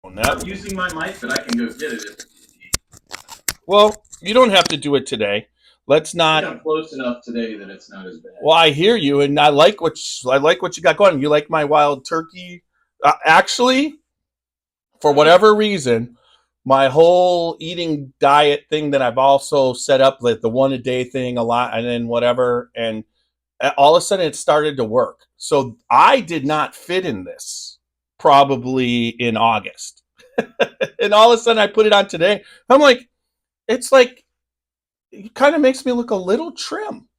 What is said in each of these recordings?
I'm using my mic, but I can go get it. Well, you don't have to do it today. Let's I think not. I'm close enough today that it's not as bad. Well, I hear you, and I like what you got going. You like my wild turkey. Actually, for whatever reason, my whole eating diet thing that I've also set up, like the one a day thing, a lot, and then whatever, and all of a sudden it started to work. So I did not fit in this probably in August, and all of a sudden I put it on today. I'm like, it's like it kind of makes me look a little trim.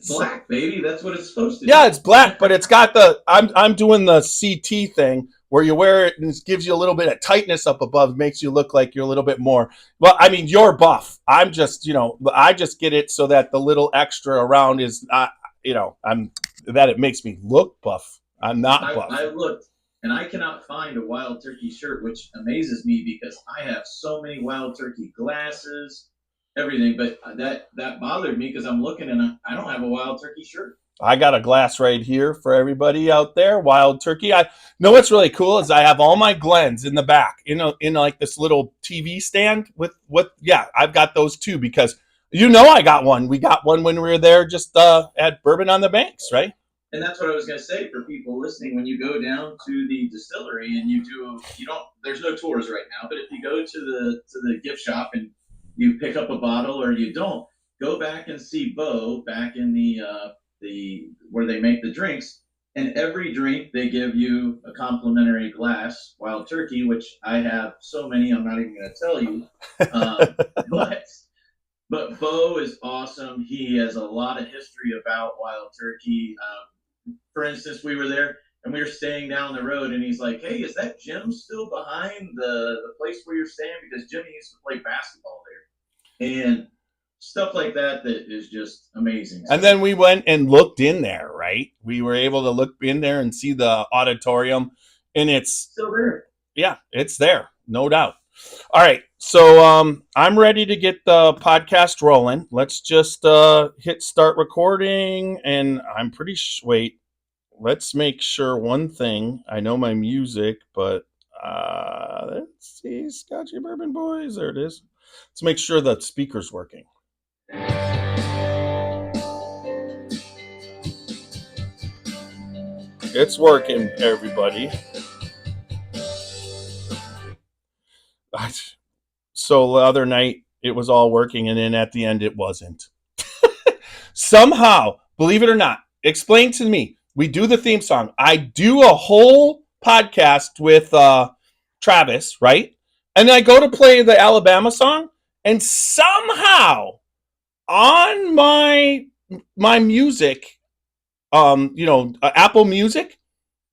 Black, baby. That's what it's supposed to Yeah, do. it's black, but it's got the. I'm doing the CT thing where you wear it and it gives you a little bit of tightness up above, makes you look like you're a little bit more. Well, I mean, you're buff. I'm just, I just get it so that the little extra around is not, I'm that it makes me look buff. I'm not buff. I looked, and I cannot find a wild turkey shirt, which amazes me because I have so many wild turkey glasses, everything. But that bothered me because I'm looking and I don't have a wild turkey shirt. I got a glass right here for everybody out there. Wild turkey. I know what's really cool is I have all my Glens in the back, in like this little TV stand with what. Yeah, I've got those too because I got one. We got one when we were there just at Bourbon on the Banks, right? And that's what I was going to say for people listening. When you go down to the distillery and you don't. There's no tours right now, but if you go to the gift shop and you pick up a bottle or you don't, go back and see Bo back in the where they make the drinks. And every drink they give you a complimentary glass wild turkey, which I have so many. I'm not even going to tell you. Um, but but Bo is awesome. He has a lot of history about wild turkey. For instance, we were there and we were staying down the road, and he's like, "Hey, is that gym still behind the place where you're staying? Because Jimmy used to play basketball there." And stuff like that is just amazing. And then we went and looked in there, right? We were able to look in there and see the auditorium, and it's still there. Yeah, it's there, no doubt. All right, so I'm ready to get the podcast rolling. Let's just hit start recording, and I'm pretty wait. Let's make sure one thing. I know my music, but let's see, Scotchy Bourbon Boys. There it is. Let's make sure the speaker's working. It's working, everybody. So the other night it was all working, and then at the end it wasn't. Somehow, believe it or not, explain to me. We do the theme song. I do a whole podcast with Travis, right? And I go to play the Alabama song, and somehow on my music, Apple Music,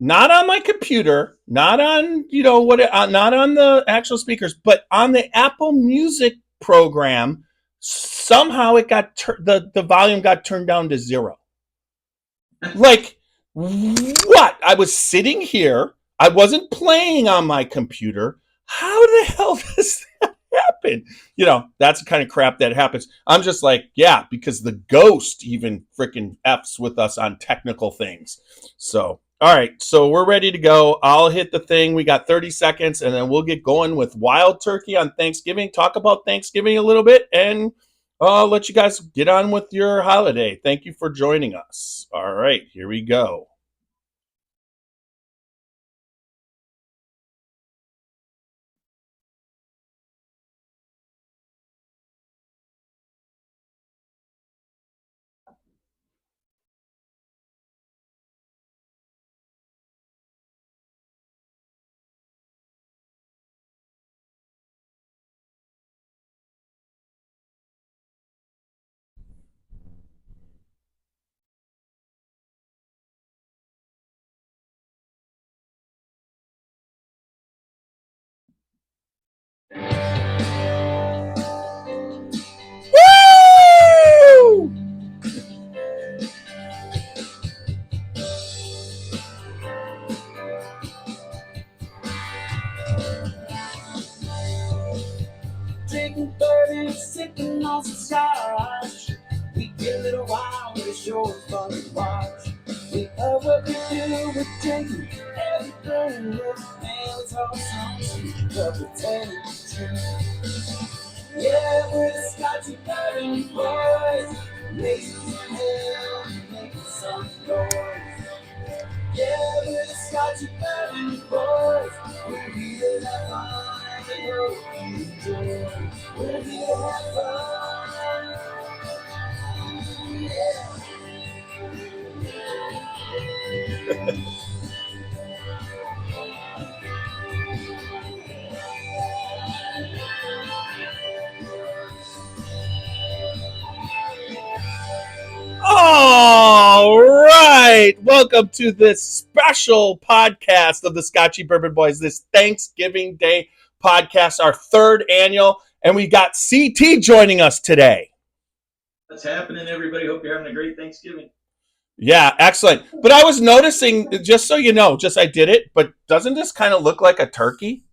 not on my computer, not on not on the actual speakers, but on the Apple Music program, somehow it got the volume got turned down to 0. Like, what? I was sitting here, I wasn't playing on my computer. How the hell does that happen? That's the kind of crap that happens. I'm just like, yeah, because the ghost even freaking F's with us on technical things. So all right, so we're ready to go. I'll hit the thing. We got 30 seconds, and then we'll get going with wild turkey on Thanksgiving. Talk about Thanksgiving a little bit, and I'll let you guys get on with your holiday. Thank you for joining us. All right, here we go. Woo! Drinking bourbon, sipping on some scotch. We get a little wild, it's sure fun to watch. We love what we do, we're drinking everything. And words are songs, but pretending it's true. Yeah, we're the Scotchy Bourbon Boys, raising hell and making some noise. Yeah, we're the Scotchy Bourbon Boys, we're here to have fun and hope you enjoy. We're here to have fun. Yeah. All right. Welcome to this special podcast of the Scotchy Bourbon Boys, this Thanksgiving Day podcast, our third annual, and we got CT joining us today. What's happening, everybody? Hope you're having a great Thanksgiving. Yeah, excellent. But I was noticing, just so you know, just I did it, but doesn't this kind of look like a turkey?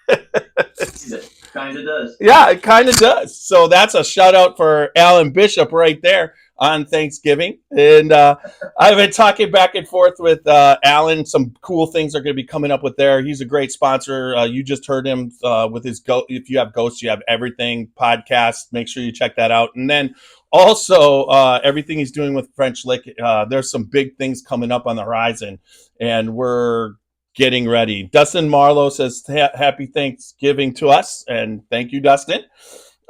It kind of does. Yeah, it kind of does. So that's a shout out for Alan Bishop right there on Thanksgiving. And I've been talking back and forth with Alan. Some cool things are going to be coming up with there. He's a great sponsor. You just heard him with his If You Have Ghosts, You Have Everything podcast. Make sure you check that out. And then also everything he's doing with French Lick. There's some big things coming up on the horizon, and we're getting ready. Dustin Marlowe says happy Thanksgiving to us, and thank you, Dustin.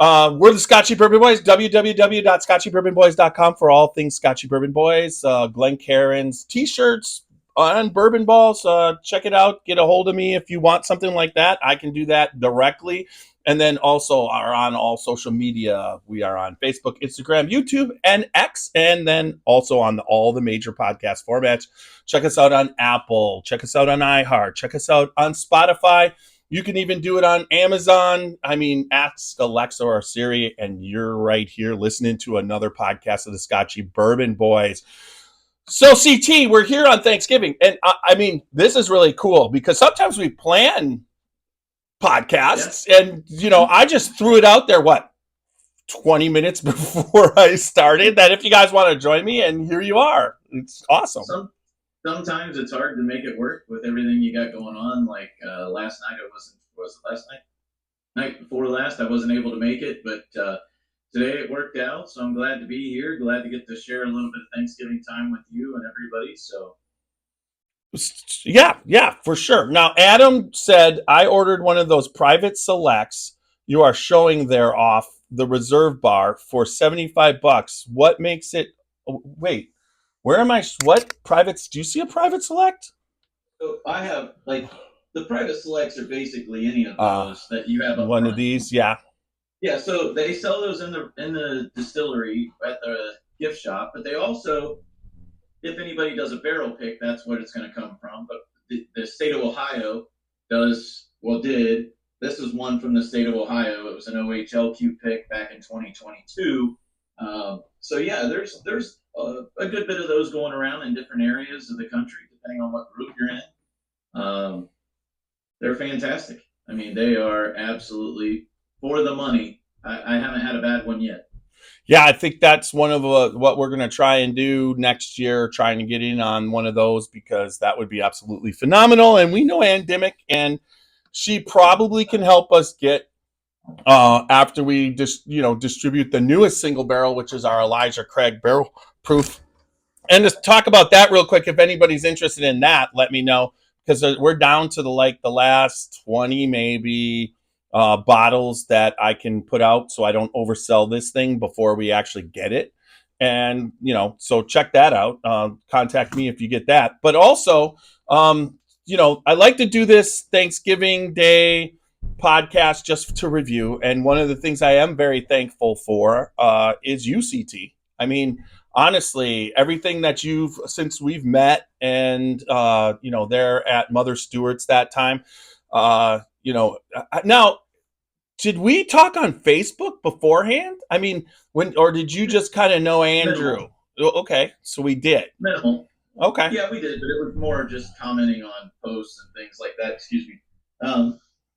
We're the Scotchy Bourbon Boys, www.scotchybourbonboys.com for all things Scotchy Bourbon Boys. Glenn Cairns t-shirts on bourbon balls. Check it out. Get a hold of me if you want something like that. I can do that directly. And then also are on all social media. We are on Facebook, Instagram, YouTube, and X, and then also on all the major podcast formats. Check us out on Apple. Check us out on iHeart. Check us out on Spotify. You can even do it on Amazon. I mean, ask Alexa or Siri, and you're right here listening to another podcast of the Scotchy Bourbon Boys. So, CT, we're here on Thanksgiving. And I mean, this is really cool because sometimes we plan podcasts, and I just threw it out there 20 minutes before I started, that if you guys want to join me, and here you are. It's awesome. Sometimes it's hard to make it work with everything you got going on. Like last night, was it last night before last, I wasn't able to make it, but today it worked out, so I'm glad to be here, glad to get to share a little bit of Thanksgiving time with you and everybody. So Yeah, for sure. Now, Adam said, I ordered one of those private selects you are showing there off the reserve bar for $75. What makes it? Wait, where am I? What privates? Do you see a private select? So I have the private selects are basically any of those that you have up one front. of these, yeah. Yeah, so they sell those in the distillery at the gift shop, but they also, if anybody does a barrel pick, that's what it's going to come from. But the state of Ohio did. This is one from the state of Ohio. It was an OHLQ pick back in 2022. So yeah, there's a good bit of those going around in different areas of the country, depending on what group you're in. They're fantastic. I mean, they are absolutely for the money. I haven't had a bad one yet. Yeah, I think that's one of what we're going to try and do next year, trying to get in on one of those, because that would be absolutely phenomenal. And we know Ann Dimmick, and she probably can help us get, after we just, distribute the newest single barrel, which is our Elijah Craig barrel proof. And to talk about that real quick, if anybody's interested in that, let me know, because we're down to the last 20 maybe bottles that I can put out, so I don't oversell this thing before we actually get it. And so check that out. Contact me if you get that. But also, I like to do this Thanksgiving Day podcast just to review. And one of the things I am very thankful for is UCT. I mean, honestly, everything that since we've met, and they're at Mother Stewart's that time. Now, did we talk on Facebook beforehand? I mean, or did you just kind of know Andrew? Minimal. Okay, so we did. Minimal. Okay. Yeah, we did, but it was more just commenting on posts and things like that. Excuse me.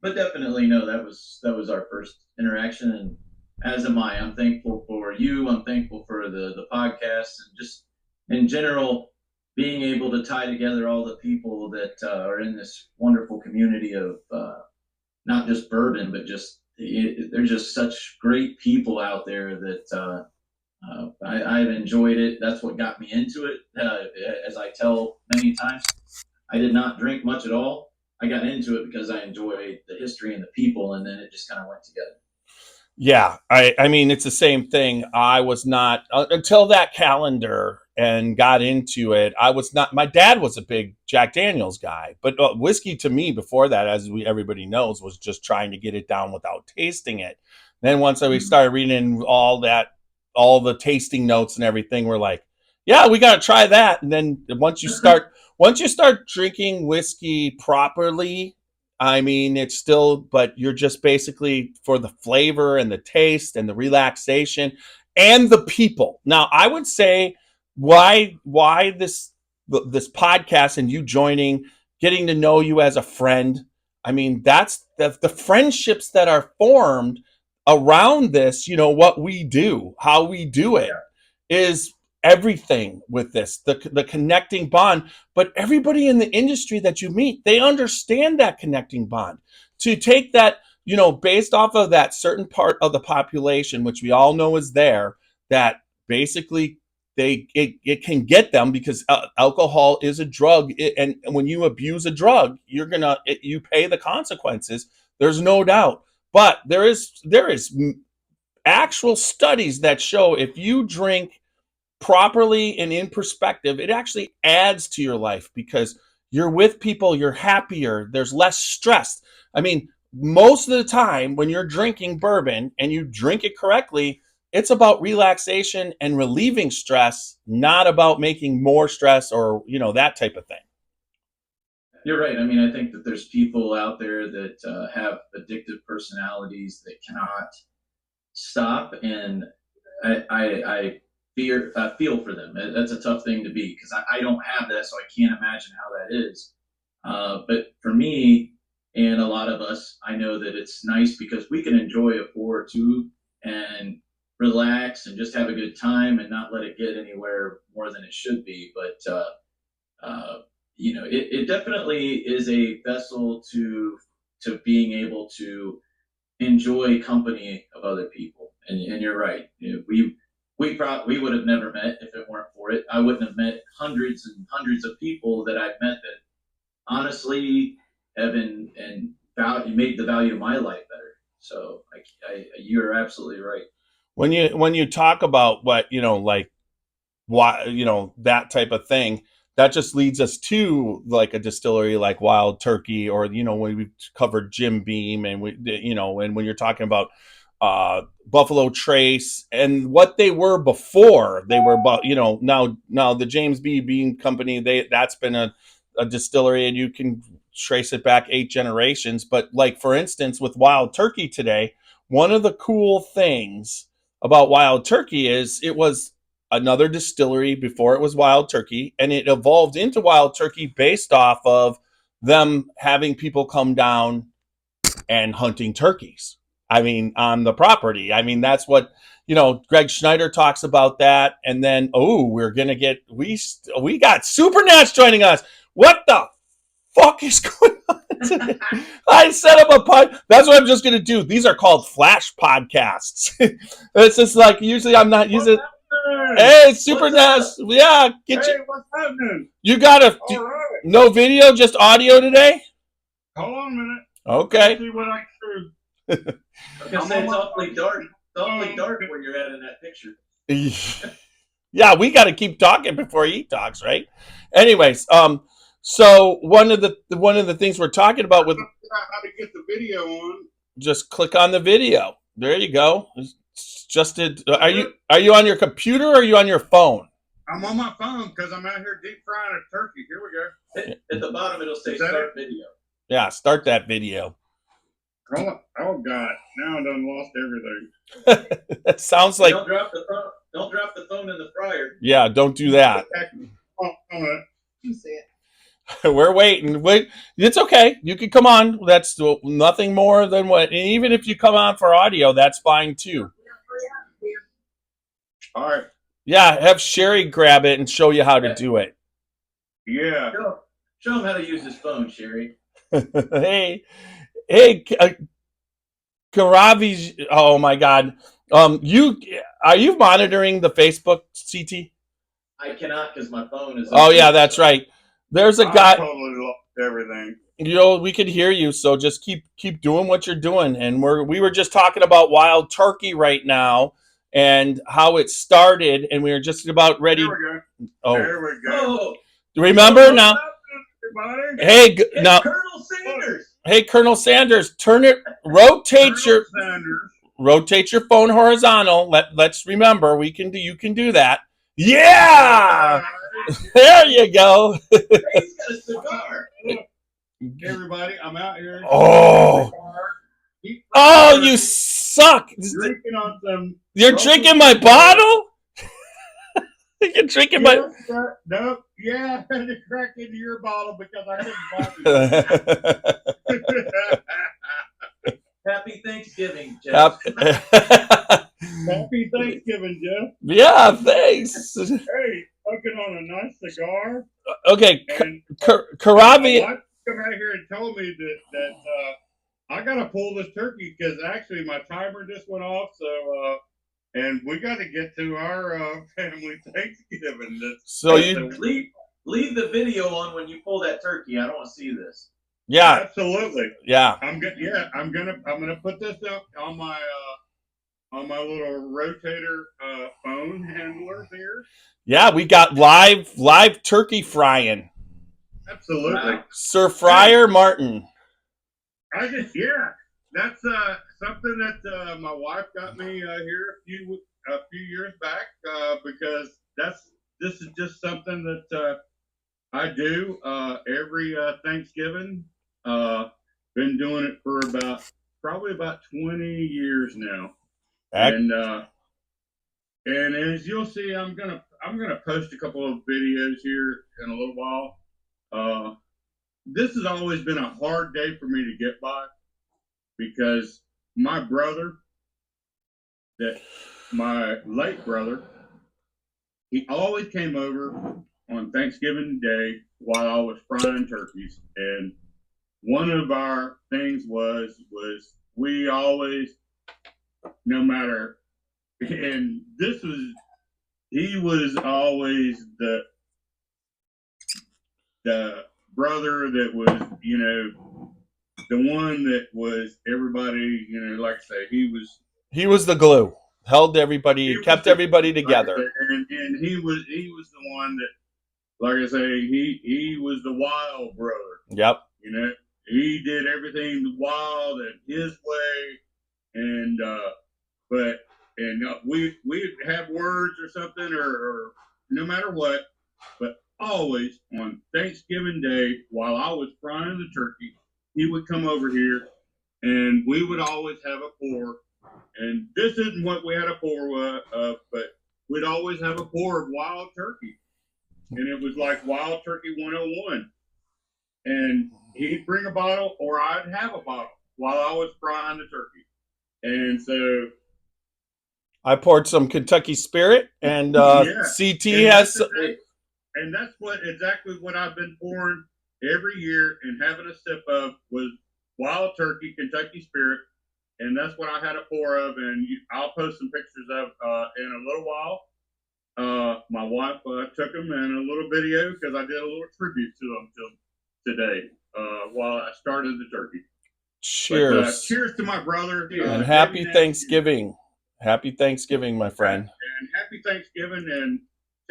But definitely, no, that was our first interaction, and as am I. I'm thankful for you. I'm thankful for the podcast, and just in general, being able to tie together all the people that are in this wonderful community of not just bourbon, but just there's just such great people out there that I've enjoyed it. That's what got me into it. As I tell many times, I did not drink much at all. I got into it because I enjoyed the history and the people, and then it just kind of went together. Yeah, I mean it's the same thing. I was not until that calendar and got into it. I was not. My dad was a big Jack Daniel's guy, but whiskey to me before that, as everybody knows, was just trying to get it down without tasting it. Then once we started reading all the tasting notes and everything, we're like, yeah, we got to try that. And then once you start drinking whiskey properly, I mean, it's still, but you're just basically for the flavor and the taste and the relaxation and the people. Now, I would say why this podcast and you joining, getting to know you as a friend. I mean, that's the friendships that are formed around this. You know what we do, how we do it is everything with this, the connecting bond. But everybody in the industry that you meet, they understand that connecting bond. To take that, based off of that certain part of the population, which we all know is there, that basically it can get them because alcohol is a drug, and when you abuse a drug, you pay the consequences. There's no doubt. But there is actual studies that show if you drink properly and in perspective, it actually adds to your life because you're with people, you're happier, there's less stress. I mean, most of the time when you're drinking bourbon and you drink it correctly, it's about relaxation and relieving stress, not about making more stress or, that type of thing. You're right. I mean, I think that there's people out there that have addictive personalities that cannot stop, and I feel for them. That's a tough thing to be because I don't have that, so I can't imagine how that is. But for me and a lot of us, I know that it's nice because we can enjoy a pour or two and relax and just have a good time and not let it get anywhere more than it should be. But it definitely is a vessel to being able to enjoy company of other people. And you're right. We would have never met if it weren't for it. I wouldn't have met hundreds and hundreds of people that I've met that honestly have made the value of my life better. So you're absolutely right. When you talk about what, like why, that type of thing, that just leads us to like a distillery like Wild Turkey, or when we covered Jim Beam, and and when you're talking about Buffalo Trace and what they were before they were, now the James B. Beam Company, that's been a distillery, and you can trace it back 8 generations. But like for instance with Wild Turkey today, one of the cool things about Wild Turkey is it was another distillery before it was Wild Turkey, and it evolved into Wild Turkey based off of them having people come down and hunting turkeys. I mean, on the property. I mean, that's what, Greg Schneider talks about that. And then, we're going to we got Supernats joining us. What the fuck is going on today? I set up a pod. That's what I'm just going to do. These are called flash podcasts. It's just like, usually I'm not using. Hey, Supernats. Yeah. What's happening? You got no video, just audio today? Hold on a minute. Okay. Let's see what I can do. I was gonna say it's awfully dark. It's awfully dark where you're at in that picture. Yeah, we got to keep talking before he talks, right? Anyways, so one of the things we're talking about with how to get the video on. Just click on the video. There you go. Are you on your computer or are you on your phone? I'm on my phone because I'm out here deep frying a turkey. Here we go. At the bottom, it'll say start video. Yeah, start that video. Oh God! Now I done lost everything. That sounds like. Don't drop the phone in the fryer. Yeah, don't do that. You see it. We're waiting. Wait, it's okay. You can come on. That's nothing more than what. And even if you come on for audio, that's fine too. All right. Yeah, have Sherry grab it and show you how to do it. Yeah. Show him how to use his phone, Sherry. hey, Karavi's. Oh my God. Are you monitoring the Facebook, CT? I cannot because my phone is. Oh yeah, that's right. There's a I guy. totally lost everything. We could hear you, so just keep doing what you're doing. And we were just talking about wild turkey right now and how it started, and we were just about ready. There we go. Oh, There we go. Oh, remember now? Everybody. Hey, hey, now, Colonel Sanders. hey, Colonel Sanders, turn it, rotate Colonel Sanders. rotate your phone horizontal. Let's remember you can do that. Yeah, there you go. Hey, he's got a cigar. Everybody, I'm out here. Oh, oh, you suck. Drinking on some. You're drinking my bottle? You're drinking my. Nope. Yeah, I had to crack into your bottle because I couldn't buy it. Happy Thanksgiving, Jeff. Happy Thanksgiving, Jeff. Yeah, thanks. Hey, smoking on a nice cigar. Okay, And Karavi. my wife come out here and told me that I gotta pull this turkey because actually my timer just went off. So and we got to get to our family Thanksgiving. So you leave the video on when you pull that turkey. I don't want to see this. Yeah, absolutely. Yeah, I'm gonna put this up on my little rotator phone handler here. Yeah, we got live turkey frying. Absolutely, wow. Sir Friar Martin. That's something that my wife got me here a few years back because this is just something that I do every Thanksgiving. Been doing it for probably about 20 years now, and as you'll see, I'm gonna post a couple of videos here in a little while. This has always been a hard day for me to get by because my late brother, he always came over on Thanksgiving Day while I was frying turkeys. And one of our things was we always, no matter, and he was always the brother that was, the one that was everybody, like I say, he was the glue, held everybody, kept everybody together. Like and he was the one that, like I say, he was the wild brother. Yep. He did everything wild and his way, and we'd have words or something or no matter what, but always on Thanksgiving Day while I was frying the turkey, he would come over here and we would always have a pour. And this isn't what we had a pour of, but we'd always have a pour of wild turkey. And it was like Wild Turkey 101. And he'd bring a bottle or I'd have a bottle while I was frying the turkey. And so I poured some Kentucky Spirit and CT and has. And that's exactly what I've been pouring every year and having a sip of was Wild Turkey Kentucky Spirit, and that's what I had a pour of. And I'll post some pictures of in a little while. My wife took them in a little video because I did a little tribute to them today while I started the turkey. Cheers! But, cheers to my brother and happy Thanksgiving. Happy Thanksgiving, my friend. And happy Thanksgiving, and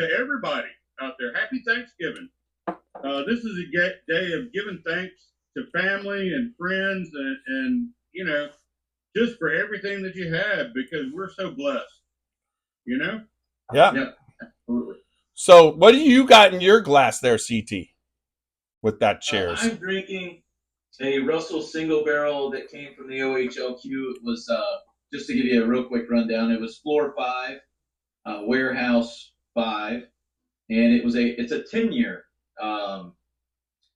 to everybody out there, happy Thanksgiving. This is a day of giving thanks to family and friends and just for everything that you have because we're so blessed, Yeah. Yeah, absolutely. So what do you got in your glass there, CT, with that cheers? I'm drinking a Russell single barrel that came from the OHLQ. It was, just to give you a real quick rundown, it was floor 5, warehouse 5, and it's a 10-year,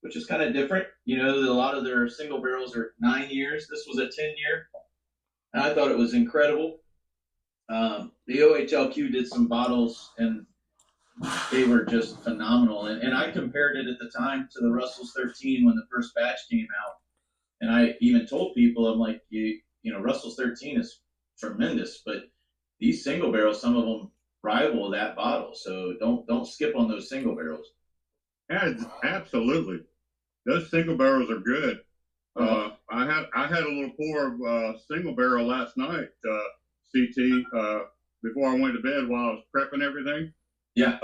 which is kind of different. A lot of their single barrels are 9 years. This was a 10-year, and I thought it was incredible. The OHLQ did some bottles, and they were just phenomenal. And I compared it at the time to the Russell's 13 when the first batch came out. And I even told people, I'm like, you know, Russell's 13 is tremendous, but these single barrels, some of them rival that bottle. So don't skip on those single barrels. Yeah, absolutely. Those single barrels are good. I had a little pour of single barrel last night, CT, before I went to bed while I was prepping everything. Yeah.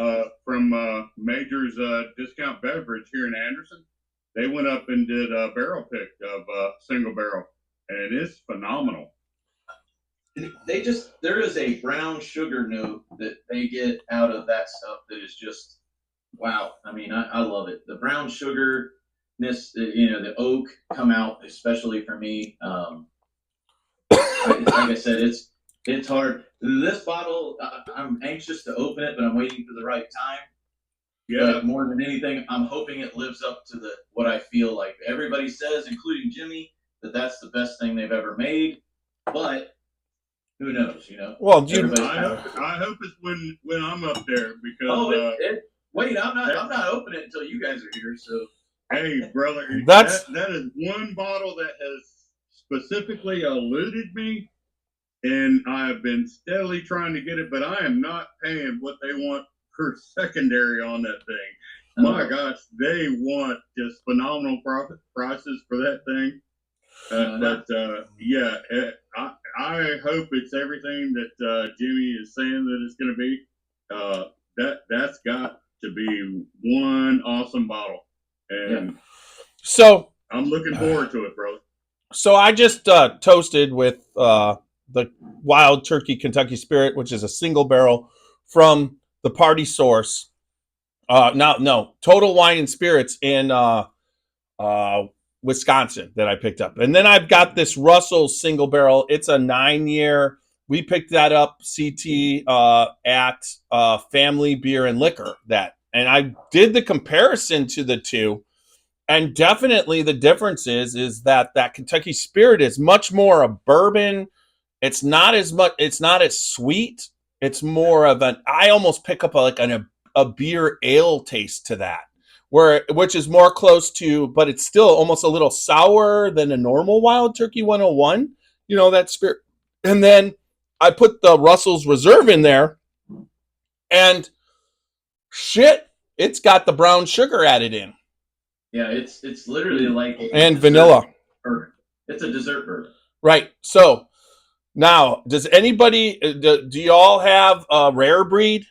From Major's Discount Beverage here in Anderson. They went up and did a barrel pick of single barrel, and it's phenomenal. There is a brown sugar note that they get out of that stuff that is just wow. I mean, I love it. The brown sugarness, you know, the oak come out, especially for me. Like I said, it's hard. This bottle, I'm anxious to open it, but I'm waiting for the right time. Yeah. But more than anything, I'm hoping it lives up to what I feel like. Everybody says, including Jimmy, that that's the best thing they've ever made. But who knows? You know. Well, I hope it's when I'm up there because. Wait, I'm not opening it until you guys are here. So. Hey, brother, that is one bottle that has specifically eluded me, and I have been steadily trying to get it, but I am not paying what they want per secondary on that thing. My gosh, they want just phenomenal profit prices for that thing. Yeah, I hope it's everything that Jimmy is saying that it's going to be. That's got to be one awesome bottle. And so I'm looking forward to it, bro. So I just toasted with the Wild Turkey Kentucky Spirit, which is a single barrel from the Party Source. Total Wine and Spirits in Wisconsin that I picked up. And then I've got this Russell single barrel. It's a 9-year. We picked that up, CT, at Family Beer and Liquor. And I did the comparison to the two. And definitely the difference is that Kentucky Spirit is much more a bourbon. It's not as sweet. It's more of I almost pick up a beer ale taste to that, which is more close to, but it's still almost a little sour than a normal Wild Turkey 101, you know, that spirit. And then I put the Russell's Reserve in there, and shit, it's got the brown sugar added in. Yeah, it's literally like and vanilla. Bourbon. It's a dessert bourbon. Right. So now, does anybody do you all have a rare breed?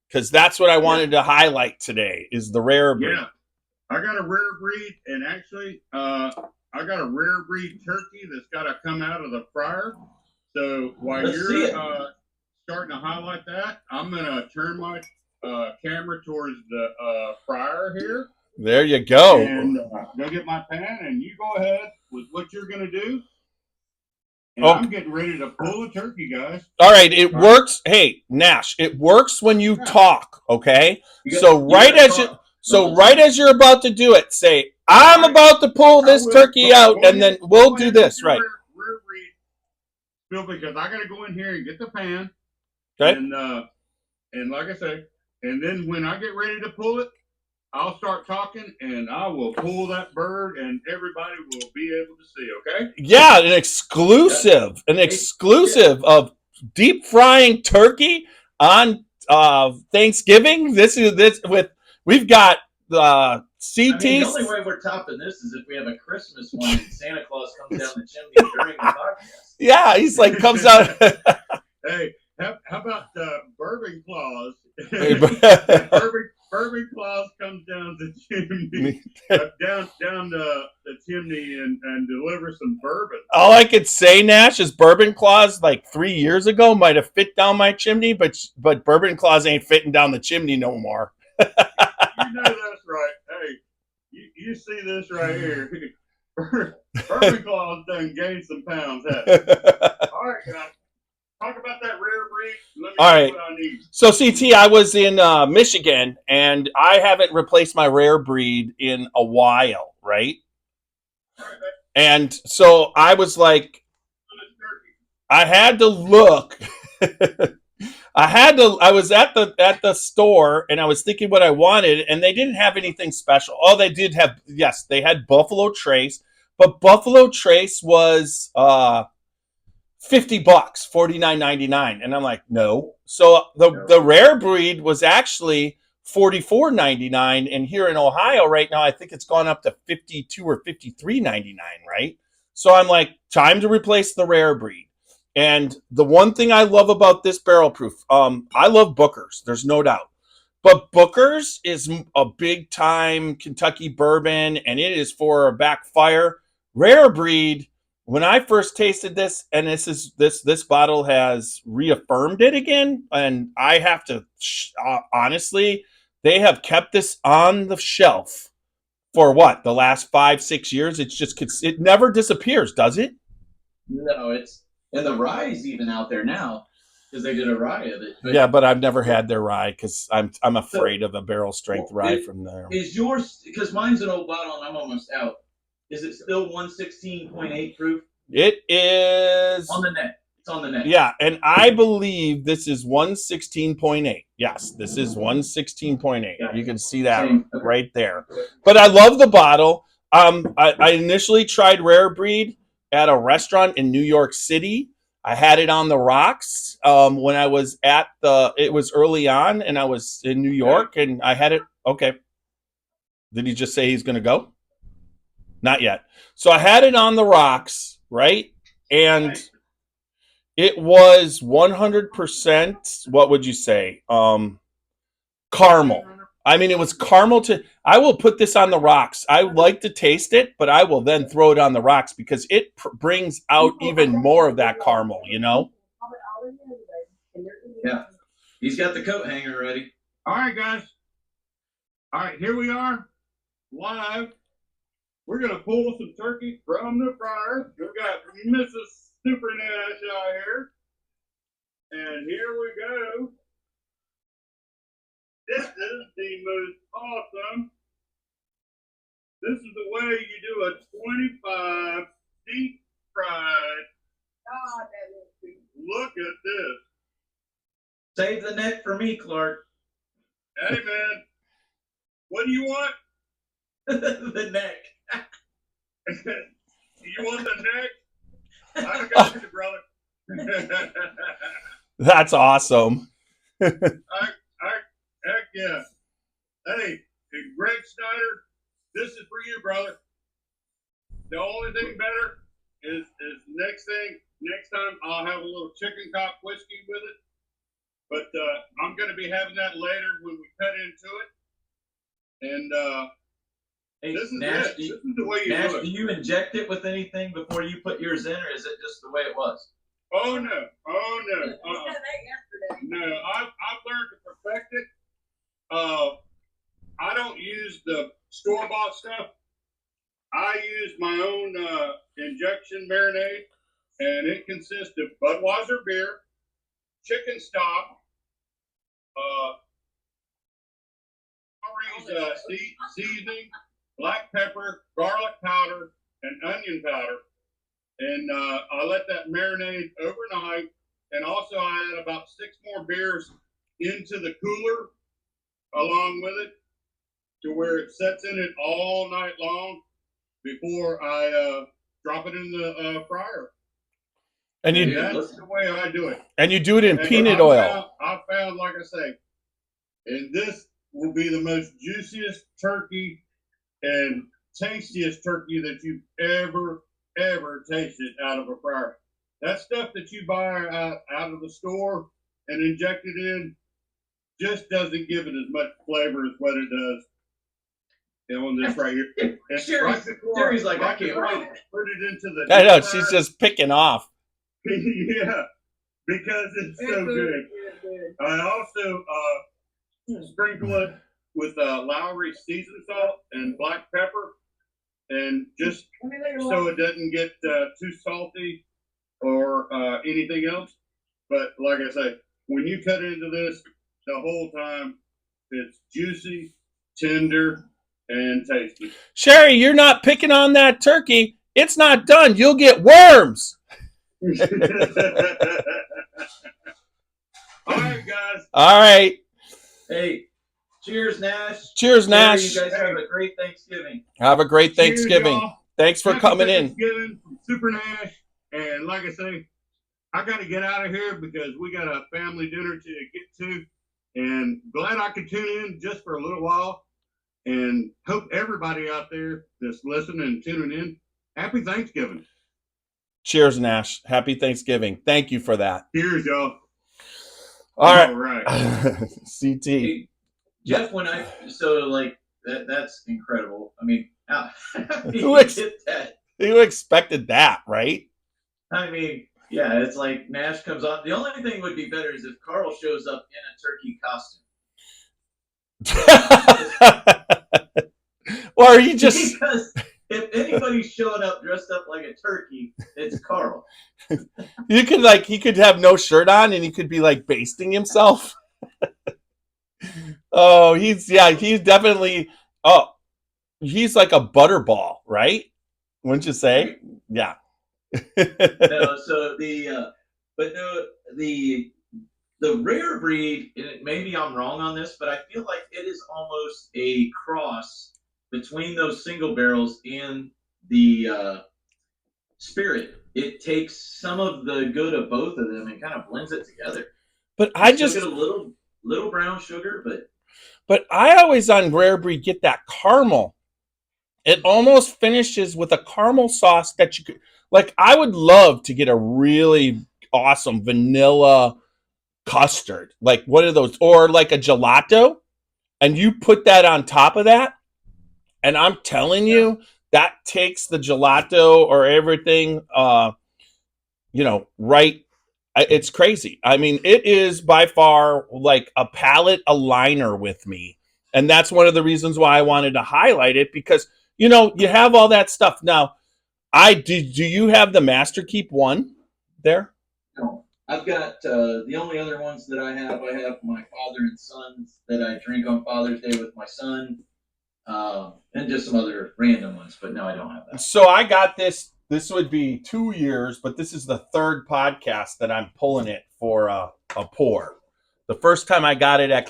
Because that's what I wanted to highlight today is the rare breed. Yeah, I got a rare breed, and actually, I got a rare breed turkey that's got to come out of the fryer. So while you're starting to highlight that, I'm gonna turn my camera towards the fryer here. There you go. And go get my pan, and you go ahead with what you're going to do. And I'm getting ready to pull the turkey, guys. All right, it works. Right. Hey, Nash, it works when you talk, okay? Right as you're about to do it, say, I'm about to pull this turkey out, and then we'll do this, right? Rear breed, because I got to go in here and get the pan. Okay. And like I say, and then when I get ready to pull it, I'll start talking, and I will pull that bird, and everybody will be able to see. Okay? Yeah, an exclusive of deep frying turkey on Thanksgiving. We've got CTs. The only way we're topping this is if we have a Christmas one and Santa Claus comes down the chimney during the podcast. Yeah, he's like comes out. Hey, how about Bourbon Claus? Bourbon Claus comes down the chimney, down the chimney and delivers some bourbon. All I could say, Nash, is Bourbon Claus like 3 years ago might have fit down my chimney, but Bourbon Claus ain't fitting down the chimney no more. You know that's right. Hey, you see this right here. Bourbon Claus done gained some pounds. All right, guys. Talk about that rare breed. Let me All right. What I need. So, CT, I was in Michigan, and I haven't replaced my rare breed in a while, right? And so I was like, I had to look. I was at the store and I was thinking what I wanted, and they didn't have anything special. Oh, they did have, yes, they had Buffalo Trace, but Buffalo Trace was $50, $49.99, and I'm like, no. So the rare breed was actually $44.99, and here in Ohio right now, I think it's gone up to $52 or $53.99, right? So I'm like, time to replace the rare breed. And the one thing I love about this barrel proof, I love Booker's. There's no doubt. But Booker's is a big time Kentucky bourbon, and it is for a backfire. Rare breed. When I first tasted this, and this bottle has reaffirmed it again, and I have to honestly, they have kept this on the shelf for what, the last 5-6 years. It never disappears, does it? No, and the rye is even out there now because they did a rye of it. Yeah, but I've never had their rye because I'm afraid of a barrel strength rye from there. Is yours, because mine's an old bottle and I'm almost out. Is it still 116.8 proof? It is on the net. It's on the net. Yeah, and I believe this is 116.8. Yes, this is 116.8. You can see that right there. But I love the bottle. I initially tried Rare Breed at a restaurant in New York City. I had it on the rocks when I was it was early on, and I was in New York, and I had it. Okay. Did he just say he's going to go? Not yet. So I had it on the rocks, right? And it was 100%, what would you say? Caramel. I mean, it was caramel I will put this on the rocks. I like to taste it, but I will then throw it on the rocks because it brings out even more of that caramel, you know? Yeah. He's got the coat hanger ready. All right, guys. All right, here we are, live. We're going to pull some turkey from the fryer. We got Mrs. Super Nash out here. And here we go. This is the most awesome. This is the way you do a 25 deep fried. Look at this. Save the neck for me, Clark. Hey, man. What do you want? The neck. You want the neck? I got you, brother. That's awesome. Heck yeah. Hey, Greg Snyder, this is for you, brother. The only thing better is next time I'll have a little chicken cock whiskey with it. But I'm going to be having that later when we cut into it. And hey, this is Nash, it. This is the way you do it. Do you inject it with anything before you put yours in, or is it just the way it was? Oh, no. Oh, no. No, I've learned to perfect it. I don't use the store-bought stuff. I use my own injection marinade, and it consists of Budweiser beer, chicken stock, seasoning, black pepper, garlic powder, and onion powder. And I let that marinate overnight. And also I add about 6 more beers into the cooler along with it to where it sets in it all night long before I drop it in the fryer. And that's the way I do it. And you do it in peanut oil. I found, like I say, and this will be the most juiciest turkey and tastiest turkey that you've ever tasted out of a fryer. That stuff that you buy out of the store and inject it in just doesn't give it as much flavor as what it does on this right here. Jerry's like, I can't wait. Put it into the. I know, she's just picking off. Yeah, because it's so good. I also sprinkle it with Lowry seasoned salt and black pepper, and just so it doesn't get too salty or anything else. But like I say, when you cut into this, the whole time it's juicy, tender, and tasty. Sherry, you're not picking on that turkey. It's not done. You'll get worms. All right, guys. All right. Hey, cheers, Nash. Cheers, Jerry, Nash. you guys have a great Thanksgiving. Have a great Cheers, Thanksgiving. y'all. Thanks for Happy coming in. Thanksgiving from Super Nash. And like I say, I got to get out of here because we got a family dinner to get to. And glad I could tune in just for a little while. And hope everybody out there that's listening and tuning in, happy Thanksgiving. Cheers, Nash. Happy Thanksgiving. Thank you for that. Cheers, y'all. All right. CT. Hey, Jeff, that's incredible. I mean, how did Who you get that? Who expected that, right? I mean, yeah, it's like Nash comes on. The only thing would be better is if Carl shows up in a turkey costume. Or you just Because if anybody's showing up dressed up like a turkey, it's Carl. he could have no shirt on and he could be like basting himself. Oh, he's definitely he's like a butterball, right? Wouldn't you say? Yeah. No, so the rare breed, and maybe I'm wrong on this, but I feel like it is almost a cross between those single barrels and the spirit. It takes some of the good of both of them and kind of blends it together. But I Still just get a little brown sugar, but I always on rare breed get that caramel. It almost finishes with a caramel sauce that you could like. I would love to get a really awesome vanilla custard, like one of those, or like a gelato, and you put that on top of that. And I'm telling you, that takes the gelato or everything, right. It's crazy. I mean, it is by far like a palate aligner with me. And that's one of the reasons why I wanted to highlight it because, you have all that stuff. Now, do you have the Master Keep one there? no. I've got the only other ones that I have my father and sons that I drink on Father's Day with my son. And just some other random ones, but no, I don't have that. So I got this. This would be 2 years, but this is the third podcast that I'm pulling it for a pour. The first time I got it at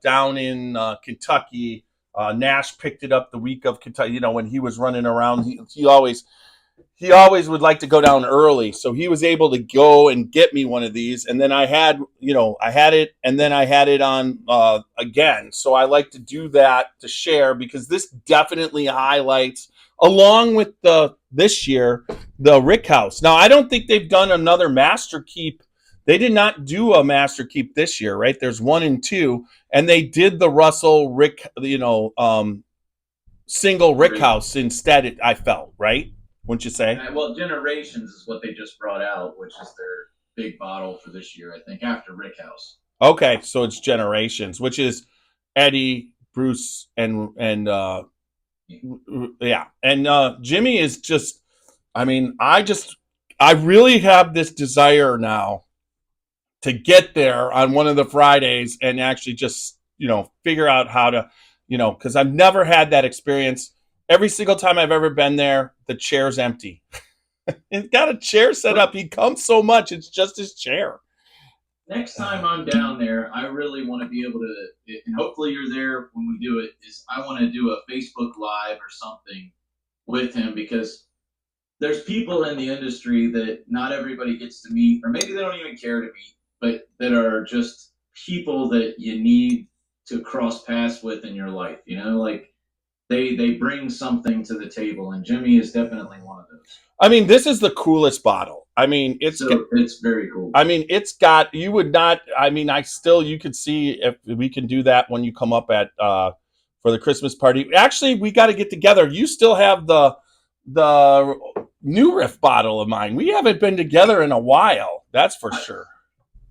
down in Kentucky, Nash picked it up the week of Kentucky. When he was running around, he always would like to go down early, so he was able to go and get me one of these. And then I had it, and then I had it on again. So I like to do that to share because this definitely highlights, along with this year, the Rick House. Now I don't think they've done another Master Keep. They did not do a Master Keep this year, right? There's 1 and 2, and they did the Russell Rick, single Rick House instead. I felt right. Wouldn't you say? Well, Generations is what they just brought out, which is their big bottle for this year, I think, after Rick House. Okay, so it's Generations, which is Eddie, Bruce, and yeah, and Jimmy is just. I mean, I really have this desire now to get there on one of the Fridays and actually just figure out how to because I've never had that experience. Every single time I've ever been there, the chair's empty. He's got a chair set up. He comes so much, it's just his chair. Next time I'm down there, I really want to be able to, and hopefully you're there when we do it, is I want to do a Facebook Live or something with him because there's people in the industry that not everybody gets to meet, or maybe they don't even care to meet, but that are just people that you need to cross paths with in your life, like they bring something to the table, and Jimmy is definitely one of those. I mean, this is the coolest bottle. I mean, it's very cool. I mean, it's got, you would not, I mean, you could see if we can do that when you come up for the Christmas party. Actually, we got to get together. You still have the New Riff bottle of mine. We haven't been together in a while. That's for sure.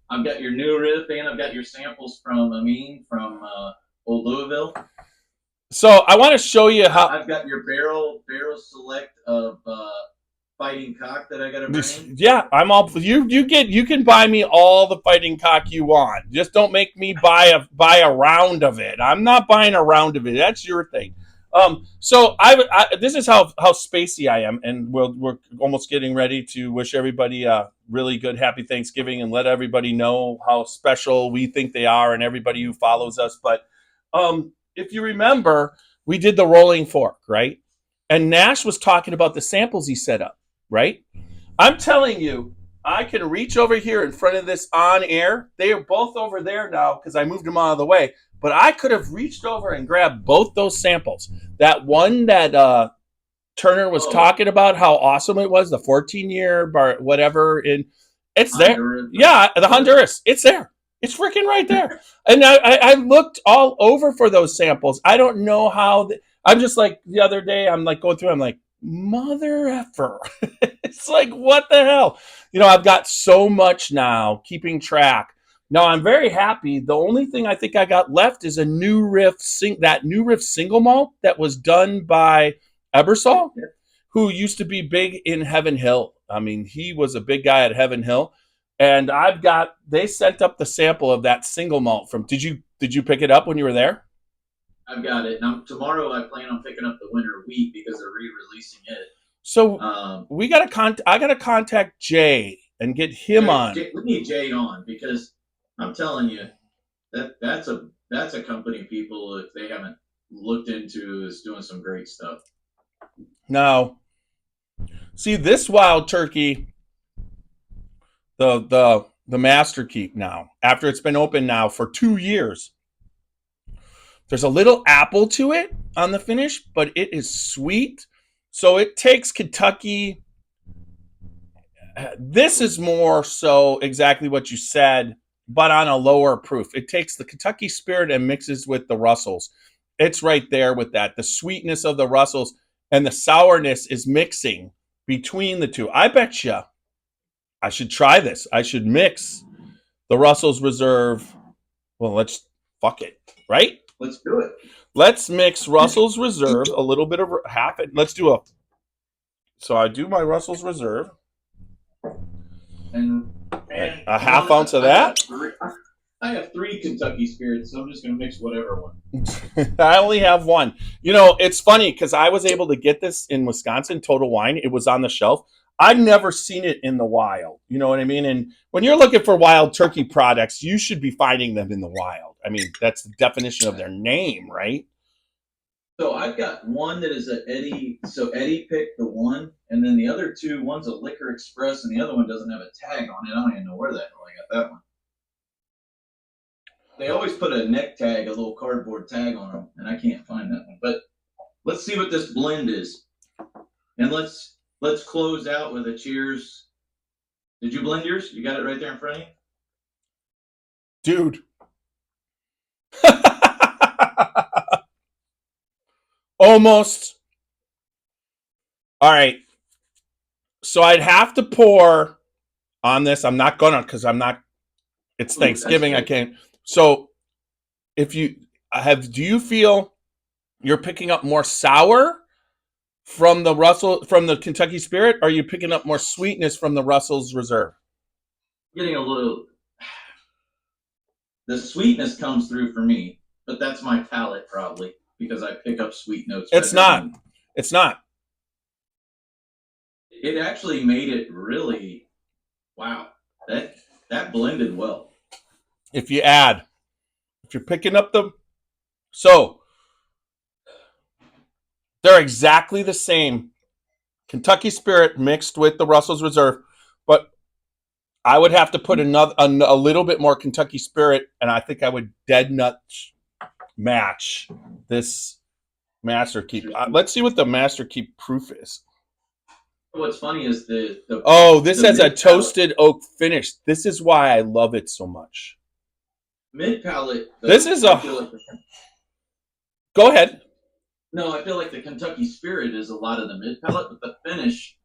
I've got your New Riff, and I've got your samples from Amin from Old Louisville. So I want to show you how I've got your barrel select of Fighting Cock that I got to bring. Yeah, I'm all you can buy me all the Fighting Cock you want. Just don't make me buy a round of it. I'm not buying a round of it. That's your thing. So this is how spacey I am, and we're almost getting ready to wish everybody a really good, happy Thanksgiving, and let everybody know how special we think they are, and everybody who follows us. But if you remember, we did the rolling fork, right? And Nash was talking about the samples he set up, right? I'm telling you, I can reach over here in front of this on air. They are both over there now because I moved them out of the way. But I could have reached over and grabbed both those samples. That one that Turner was talking about, how awesome it was, the 14-year bar, whatever. It's there. Honduras. Yeah, the Honduras. It's there. It's freaking right there. And I looked all over for those samples. I don't know how. I'm just like the other day, I'm like going through, I'm like, mother effer. It's like, what the hell? I've got so much now keeping track. Now I'm very happy. The only thing I think I got left is a New Riff single malt that was done by Ebersol, who used to be big in Heaven Hill. I mean, he was a big guy at Heaven Hill. And they sent up the sample of that single malt from, did you pick it up when you were there? I've got it. Now tomorrow I plan on picking up the winter wheat because they're re-releasing it. So I gotta contact Jay and get him on. We need Jay on because I'm telling you that's a company people, if they haven't looked into, is doing some great stuff. Now, see this wild turkey, the Master Keep now, after it's been open now for 2 years. There's a little apple to it on the finish, but it is sweet. So it takes Kentucky. This is more so exactly what you said, but on a lower proof. It takes the Kentucky spirit and mixes with the Russells. It's right there with that. The sweetness of the Russells and the sourness is mixing between the two. I bet you I should try this. I should mix the Russell's Reserve. Well, fuck it, right? Let's do it. Let's mix Russell's Reserve, a little bit of half it. So I do my Russell's Reserve. And a half ounce of that. I have 3 Kentucky spirits, so I'm just going to mix whatever one. I only have one. It's funny because I was able to get this in Wisconsin, Total Wine. It was on the shelf. I've never seen it in the wild. You know what I mean? And when you're looking for wild turkey products, you should be finding them in the wild. I mean, that's the definition of their name, right? So I've got one that is an Eddie. So Eddie picked the one, and then the other 2, one's a Liquor Express, and the other one doesn't have a tag on it. I don't even know where the hell I got that one. They always put a neck tag, a little cardboard tag on them, and I can't find that one. But let's see what this blend is, and let's close out with a cheers. Did you blend yours? You got it right there in front of you? Dude. Almost. All right. So I'd have to pour on this. I'm not gonna, because it's Thanksgiving. I can't. So do you feel you're picking up more sour from the Kentucky Spirit, or are you picking up more sweetness from the Russell's Reserve? Getting a little. The sweetness comes through for me, but that's my palate probably because I pick up sweet notes. It's not. It's not. It actually made it really. Wow, that blended well. If you're picking up so they're exactly the same. Kentucky Spirit mixed with the Russell's Reserve, but I would have to put a little bit more Kentucky Spirit, and I think I would dead nut match this Master Keep. Let's see what the Master Keep proof is. What's funny is this has a toasted oak finish. This is why I love it so much. Mid palate. This is Go ahead. No, I feel like the Kentucky Spirit is a lot of the mid palate, but the finish,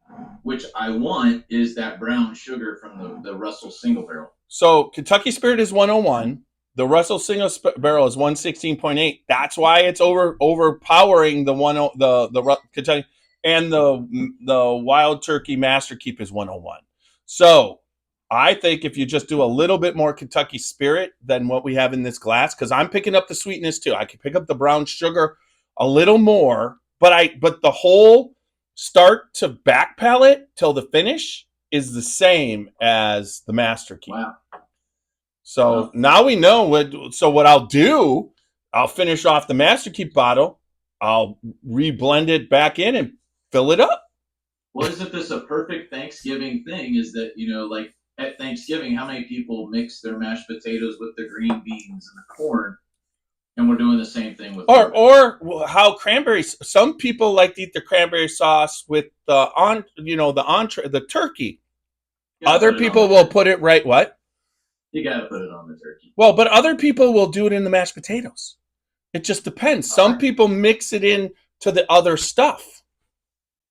which I want, is that brown sugar from the Russell Single Barrel. So Kentucky Spirit is 101. The Russell Single Barrel is 116.8. That's why it's overpowering the Kentucky, and the Wild Turkey Master Keep is 101. So I think if you just do a little bit more Kentucky Spirit than what we have in this glass, because I'm picking up the sweetness too. I can pick up the brown sugar a little more, but the whole start to back palate till the finish is the same as the Master Key. Wow. So now we know what I'll do. I'll finish off the Master Key bottle. I'll reblend it back in and fill it up. Well, isn't this a perfect Thanksgiving thing? Is that, like at Thanksgiving, how many people mix their mashed potatoes with the green beans and the corn? And we're doing the same thing with or how cranberries. Some people like to eat the cranberry sauce with the entree, the turkey. Other people will put it right. What? You got to put it on the turkey. Well, but other people will do it in the mashed potatoes. It just depends. Some people mix it in to the other stuff.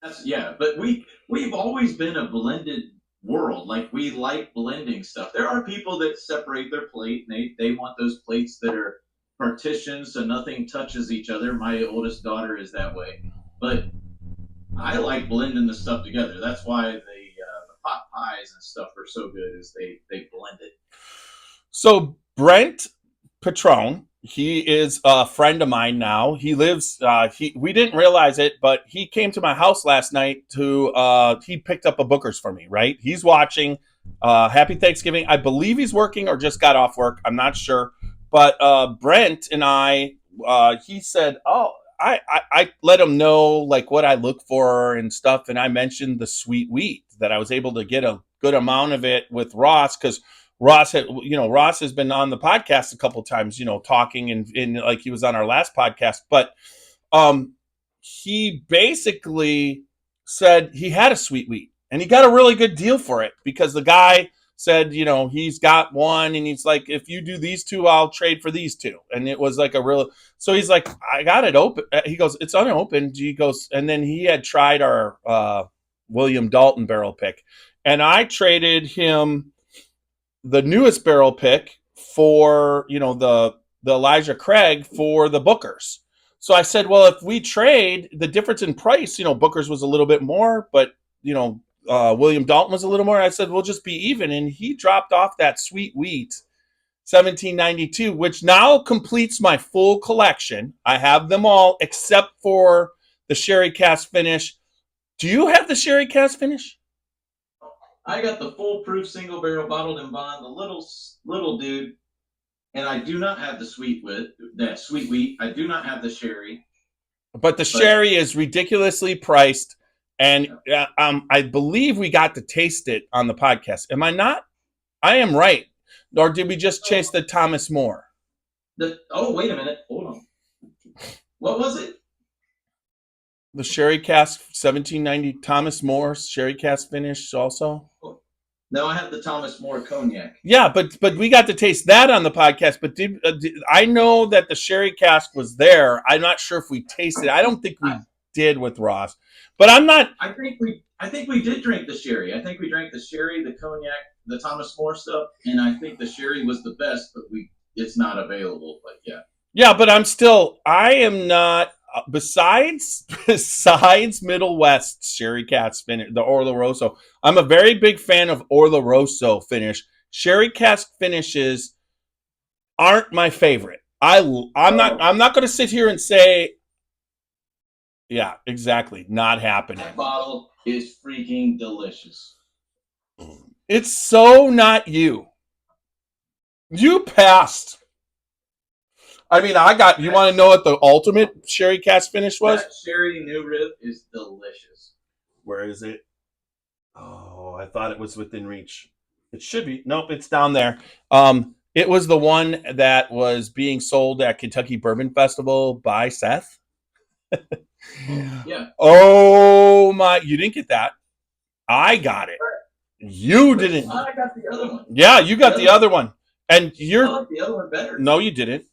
But we've always been a blended world. Like, we like blending stuff. There are people that separate their plate, and they want those plates that are partitioned so nothing touches each other. My oldest daughter is that way. But I like blending the stuff together. That's why the pot pies and stuff are so good, is they blend it. So Brent Petrone, he is a friend of mine now. He lives, we didn't realize it, but he came to my house last night he picked up a Booker's for me, right? He's watching. Happy Thanksgiving. I believe he's working or just got off work. I'm not sure. But Brent and I, he said, I let him know like what I look for and stuff. And I mentioned the sweet wheat, that I was able to get a good amount of it with Ross, because Ross has been on the podcast a couple of times, talking and like he was on our last podcast. But he basically said he had a sweet wheat and he got a really good deal for it, because the guy said, he's got one and he's like, if you do these two, I'll trade for these two. And it was like so he's like, I got it open. He goes, it's unopened. He goes, and then he had tried our William Dalton barrel pick. And I traded him the newest barrel pick for, the Elijah Craig for the Booker's. So I said, well, if we trade, the difference in price, Booker's was a little bit more, but, William Dalton was a little more. I said, we'll just be even. And he dropped off that sweet wheat, 1792, which now completes my full collection. I have them all except for the sherry cask finish. Do you have the sherry cask finish? I got the foolproof single barrel bottled in bond, the little dude, and I do not have the sweet wheat. I do not have the sherry. But the sherry is ridiculously priced, and I believe we got to taste it on the podcast. Am I not? I am right. Or did we just chase the Thomas More? Wait a minute. Hold on. What was it? The sherry cask 1790 Thomas More sherry cask finish also. No, I have the Thomas More cognac. Yeah, but we got to taste that on the podcast. But I know that the sherry cask was there. I'm not sure if we tasted it. I don't think we did with Ross. But I'm not. I think we did drink the sherry. I think we drank the sherry, the cognac, the Thomas More stuff, and I think the sherry was the best. But it's not available. But yeah. Yeah, but I am not. Besides Middle West sherry cask finish, the Oloroso, I'm a very big fan of Oloroso finish. Sherry cask finishes aren't my favorite. I'm not going to sit here and say, yeah, exactly, not happening. That bottle is freaking delicious. It's so not you. You passed. I mean, you want to know what the ultimate sherry cask finish was? That sherry new rib is delicious. Where is it? Oh, I thought it was within reach. It should be. Nope, it's down there. It was the one that was being sold at Kentucky Bourbon Festival by Seth. Yeah. Oh my, you didn't get that. I got it. You didn't. I got the other one. Yeah, you got the other one. And I like the other one better. No, you didn't.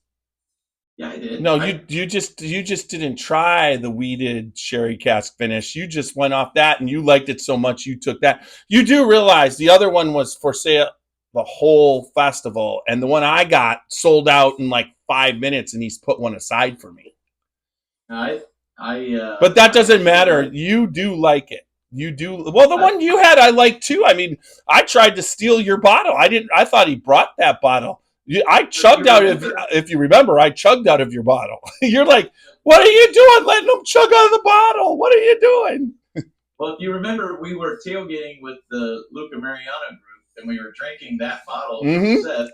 Yeah, I did. No, you just didn't try the wheated sherry cask finish. You just went off that and you liked it so much you took that. You do realize the other one was for sale the whole festival, and the one I got sold out in like 5 minutes, and he's put one aside for me. But that doesn't matter. You do like it. You do. Well, the one you had, I like too. I mean, I tried to steal your bottle. I thought he brought that bottle. I chugged out of, if you remember, I chugged out of your bottle. You're like, what are you doing letting them chug out of the bottle? What are you doing? Well, if you remember, we were tailgating with the Luca Mariano group, and we were drinking that bottle from Seth,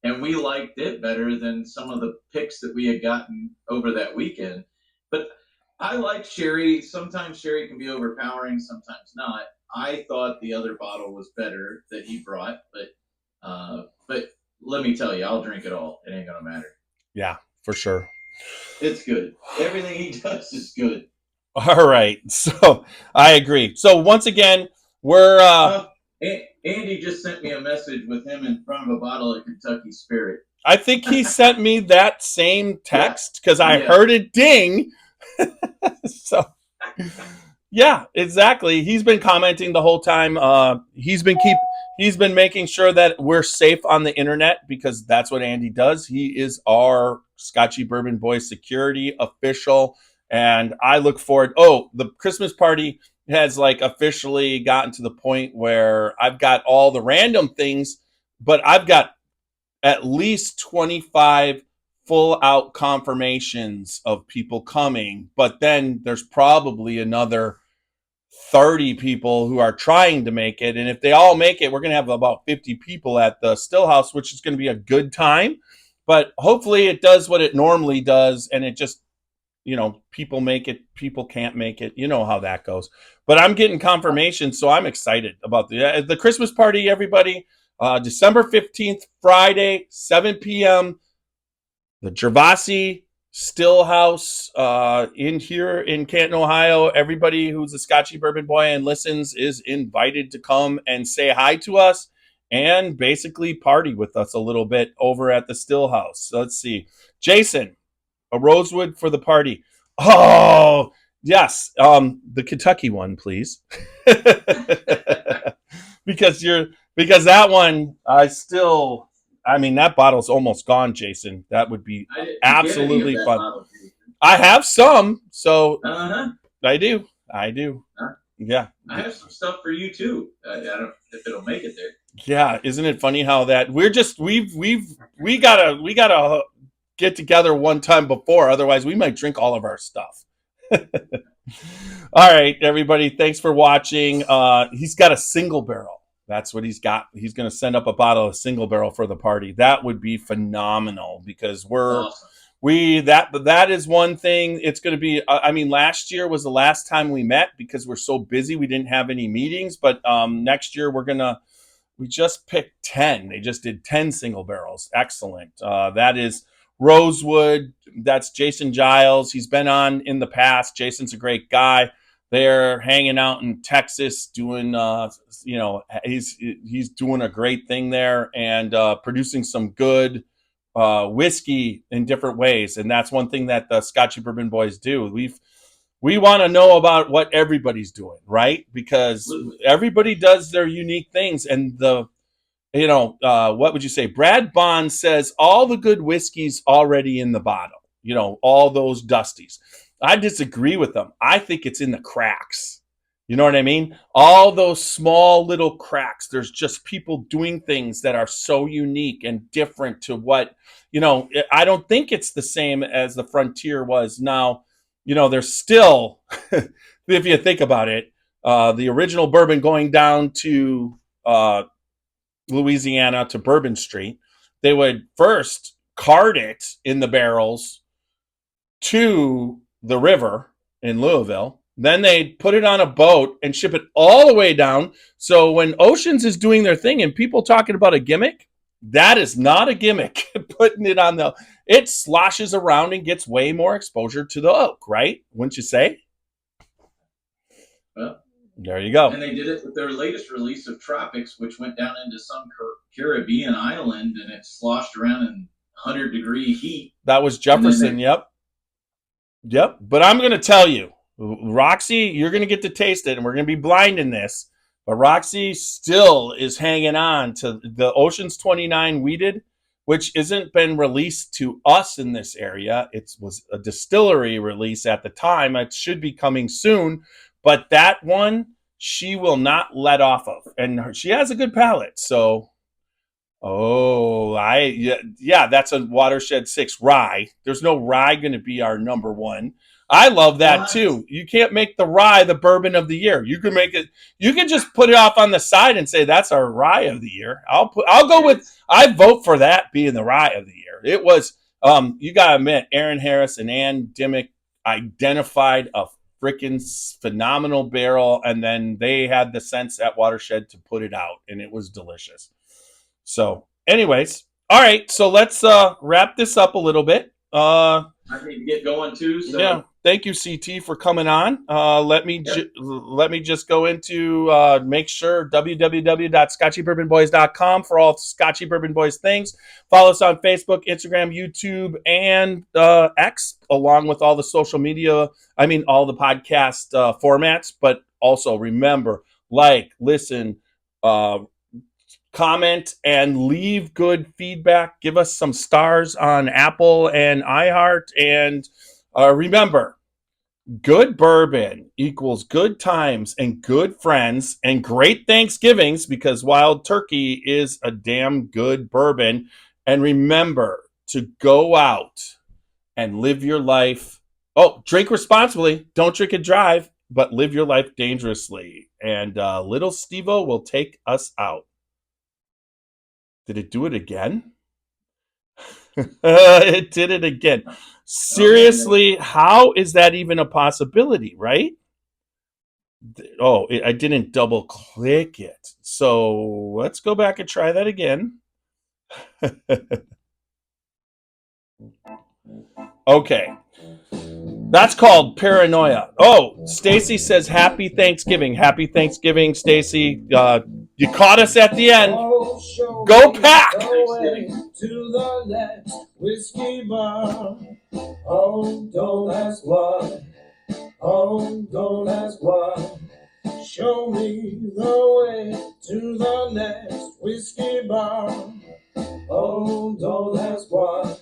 and we liked it better than some of the picks that we had gotten over that weekend. But I like sherry. Sometimes sherry can be overpowering, sometimes not. I thought the other bottle was better that he brought, but let me tell you, I'll drink it all. It ain't gonna matter. Yeah, for sure. It's good. Everything he does is good. All right. So I agree. So once again, we're Andy just sent me a message with him in front of a bottle of Kentucky Spirit. I think he sent me that same text because I heard it ding. So yeah, exactly. He's been commenting the whole time. He's been making sure that we're safe on the internet because that's what Andy does. He is our Scotchy Bourbon Boys security official. And I look forward. Oh, the Christmas party has like officially gotten to the point where I've got all the random things, but I've got at least 25 full out confirmations of people coming. But then there's probably another 30 people who are trying to make it. And if they all make it, we're going to have about 50 people at the Stillhouse, which is going to be a good time. But hopefully it does what it normally does. And it just, people make it, people can't make it. You know how that goes. But I'm getting confirmation, so I'm excited about the Christmas party, everybody. December 15th, Friday, 7 p.m. The Gervasi Stillhouse in here in Canton, Ohio. Everybody who's a Scotchy Bourbon Boy and listens is invited to come and say hi to us and basically party with us a little bit over at the Stillhouse. So let's see. Jason, a rosewood for the party. Oh, yes. The Kentucky one, please. because that one, that bottle's almost gone, Jason. That would be absolutely fun. Bottle, I have some, so I do. Yeah. I have some stuff for you too. I don't know if it'll make it there. Yeah, isn't it funny how that we gotta get together one time before, otherwise we might drink all of our stuff. All right, everybody, thanks for watching. He's got a single barrel. That's what he's got. He's going to send up a bottle of single barrel for the party. That would be phenomenal because that is one thing. It's going to be, last year was the last time we met because we're so busy. We didn't have any meetings, but next year we just picked 10. They just did 10 single barrels. Excellent. That is Rosewood. That's Jason Giles. He's been on in the past. Jason's a great guy. They're hanging out in Texas doing, he's doing a great thing there and producing some good whiskey in different ways. And that's one thing that the Scotchy Bourbon Boys do. We want to know about what everybody's doing, right? Because everybody does their unique things. And what would you say? Brad Bond says all the good whiskey's already in the bottle, all those dusties. I disagree with them. I think it's in the cracks. You know what I mean? All those small little cracks. There's just people doing things that are so unique and different to what, I don't think it's the same as the Frontier was. Now, there's still, if you think about it, the original bourbon going down to Louisiana to Bourbon Street, they would first cart it in the barrels to the river in Louisville. Then they'd put it on a boat and ship it all the way down. So when Oceans is doing their thing and people talking about a gimmick, that is not a gimmick. Putting it on it sloshes around and gets way more exposure to the oak, right? Wouldn't you say? Well, there you go. And they did it with their latest release of Tropics, which went down into some Caribbean island and it sloshed around in 100-degree heat. That was Jefferson. Yep. But I'm going to tell you, Roxy, you're going to get to taste it, and we're going to be blind in this. But Roxy still is hanging on to the Oceans 29 Wheated, which isn't been released to us in this area. It was a distillery release at the time. It should be coming soon. But that one, she will not let off of. And she has a good palate. So Oh, yeah, that's a Watershed 6 rye. There's no rye going to be our number one. I love that What? too. You can't make the rye the bourbon of the year. You can make it. You can just put it off on the side and say that's our rye of the year. I'll go with. I vote for that being the rye of the year. It was. You gotta admit, Aaron Harris and Ann Dimmick identified a freaking phenomenal barrel, and then they had the sense at Watershed to put it out, and it was delicious. So, anyways, all right. So let's wrap this up a little bit. I need to get going too. So Yeah, thank you, CT, for coming on. Let me just go into make sure www.scotchybourbonboys.com for all Scotchy Bourbon Boys things. Follow us on Facebook, Instagram, YouTube, and X, along with all the social media. I mean, all the podcast formats. But also remember, like, listen, comment, and leave good feedback. Give us some stars on Apple and iHeart. And remember, good bourbon equals good times and good friends and great Thanksgivings, because Wild Turkey is a damn good bourbon. And remember to go out and live your life. Oh, drink responsibly. Don't drink and drive, but live your life dangerously. And little Steve-O will take us out. Did it do it again? It did it again. Seriously, how is that even a possibility, right? Oh, I didn't double click it. So let's go back and try that again. Okay. That's called paranoia. Oh, Stacy says happy Thanksgiving. Happy Thanksgiving, Stacy. You caught us at the end. Go Pack! Thanksgiving. To the next whiskey bar. Oh, don't ask why. Oh, don't ask why. Show me the way to the next whiskey bar. Oh, don't ask why.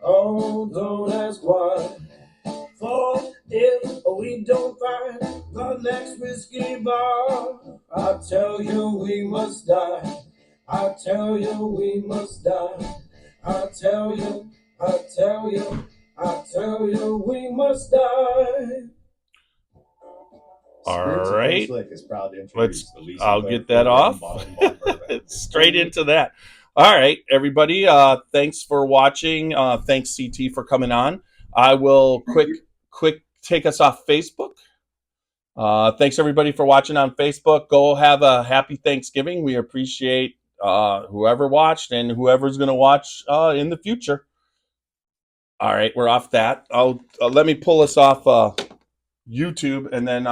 Oh, don't ask why. For if we don't find the next whiskey bar, I tell you we must die. I tell you we must die. I tell you, I tell you, I tell you we must die. All Spirits of right. Slick is proud to introduce the Lee I'll Sinclair get that off. Bottled Bond Bourbon. Straight into that. All right, everybody. Thanks for watching. Thanks, CT, for coming on. I will quick take us off Facebook. Thanks everybody for watching on Facebook. Go have a happy Thanksgiving. We appreciate whoever watched and whoever's going to watch in the future. All right, we're off that. I'll let me pull us off YouTube and then